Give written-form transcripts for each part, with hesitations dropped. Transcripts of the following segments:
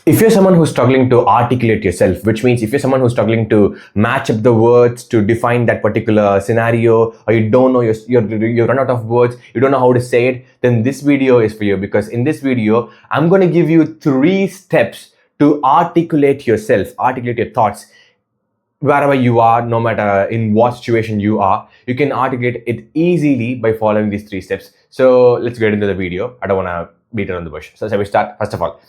If you're someone who's struggling to articulate yourself, which means if you're someone who's struggling to match up the words to define that particular scenario, or you don't know, you run out of words, you don't know how to say it, then this video is for you. Because in this video, I'm going to give you 3 steps to articulate yourself, articulate your thoughts. Wherever you are, no matter in what situation you are, you can articulate it easily by following these 3 steps. So let's get into the video. I don't want to beat around the bush. So shall we start? First of all,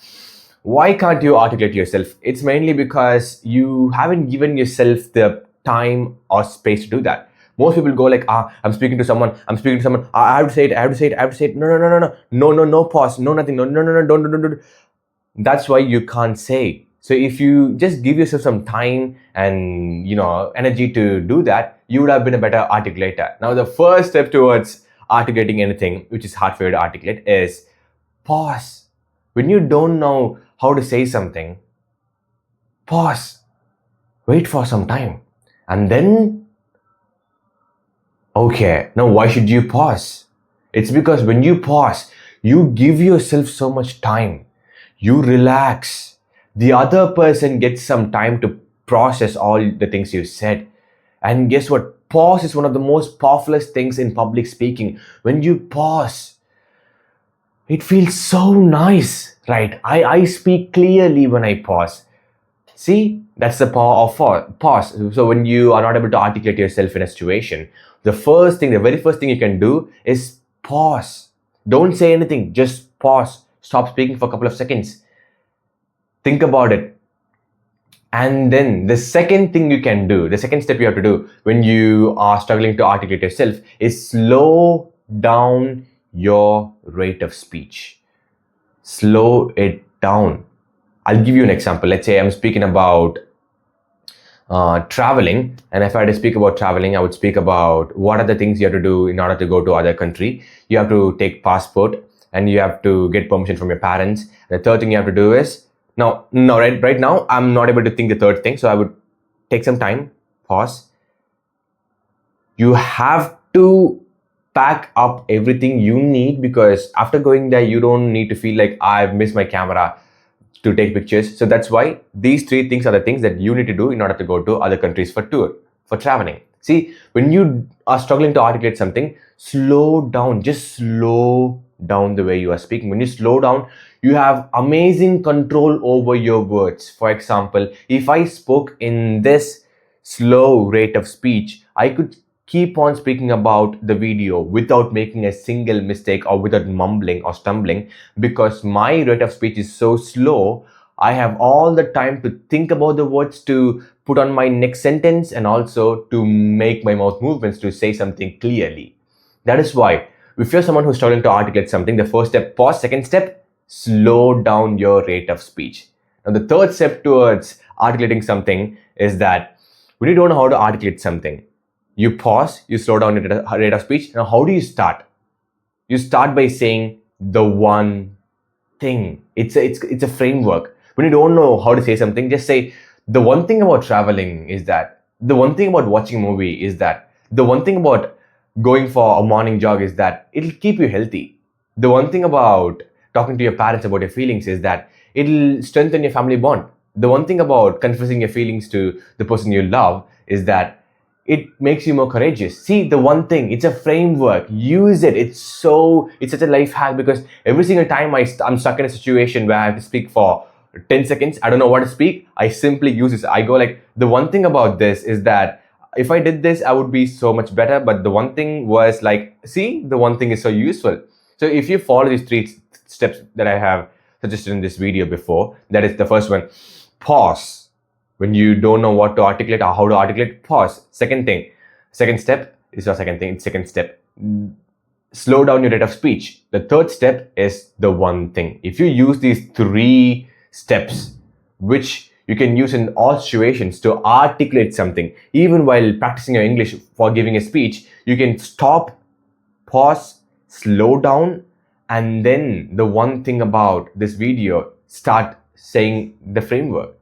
why can't you articulate yourself? It's mainly because you haven't given yourself the time or space to do that. Most people go like, I'm speaking to someone, I have to say it, no, pause, no, nothing, no, don't. That's why you can't say. So if you just give yourself some time and energy to do that, you would have been a better articulator. Now the first step towards articulating anything which is hard for you to articulate is pause. When you don't know how to say something, pause, wait for some time, and then, okay, now why should you pause? It's because when you pause, you give yourself so much time, you relax, the other person gets some time to process all the things you said. And guess what? Pause is one of the most powerful things in public speaking. When you pause, it feels so nice, right? I speak clearly when I pause. See, that's the power of pause. So when you are not able to articulate yourself in a situation, the very first thing you can do is pause. Don't say anything, just pause. Stop speaking for a couple of seconds. Think about it. And then the second thing you can do, the second step you have to do when you are struggling to articulate yourself is slow down your rate of speech. Slow it down. I'll give you an example. Let's say I'm speaking about traveling, and if I had to speak about traveling, I would speak about what are the things you have to do in order to go to other country. You have to take passport, and you have to get permission from your parents. The third thing you have to do is right now I'm not able to think the third thing, so I would take some time, pause. You have to pack up everything you need, because after going there, you don't need to feel like I've missed my camera to take pictures. So that's why these 3 things are the things that you need to do in order to go to other countries for traveling. See, when you are struggling to articulate something, slow down, just slow down the way you are speaking. When you slow down, you have amazing control over your words. For example, if I spoke in this slow rate of speech, I could keep on speaking about the video without making a single mistake or without mumbling or stumbling, because my rate of speech is so slow. I have all the time to think about the words to put on my next sentence and also to make my mouth movements to say something clearly. That is why if you're someone who's struggling to articulate something, the first step, pause. Second step, slow down your rate of speech. Now the third step towards articulating something is that when you don't know how to articulate something, you pause, you slow down your rate of speech. Now, how do you start? You start by saying the one thing. It's a framework. When you don't know how to say something, just say, the one thing about traveling is that, the one thing about watching a movie is that, the one thing about going for a morning jog is that it'll keep you healthy. The one thing about talking to your parents about your feelings is that it'll strengthen your family bond. The one thing about confessing your feelings to the person you love is that it makes you more courageous. See, the one thing, it's a framework. Use it. It's such a life hack, because every single time I'm stuck in a situation where I have to speak for 10 seconds, I don't know what to speak, I simply use this. I go like, the one thing about this is that if I did this, I would be so much better. But the one thing was like, see, the one thing is so useful. So if you follow these 3 steps that I have suggested in this video before, that is the first one, pause. When you don't know what to articulate or how to articulate, pause. Second step, slow down your rate of speech. The third step is the one thing. If you use these 3 steps, which you can use in all situations to articulate something, even while practicing your English for giving a speech, you can stop, pause, slow down, and then the one thing about this video, start saying the framework.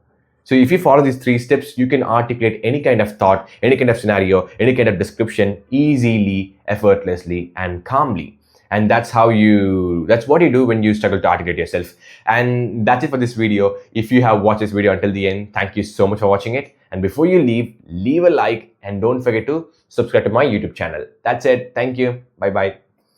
So if you follow these 3 steps, you can articulate any kind of thought, any kind of scenario, any kind of description easily, effortlessly, and calmly. And that's what you do when you struggle to articulate yourself. And that's it for this video. If you have watched this video until the end, thank you so much for watching it. And before you leave a like and don't forget to subscribe to my YouTube channel. That's it. Thank you. Bye bye.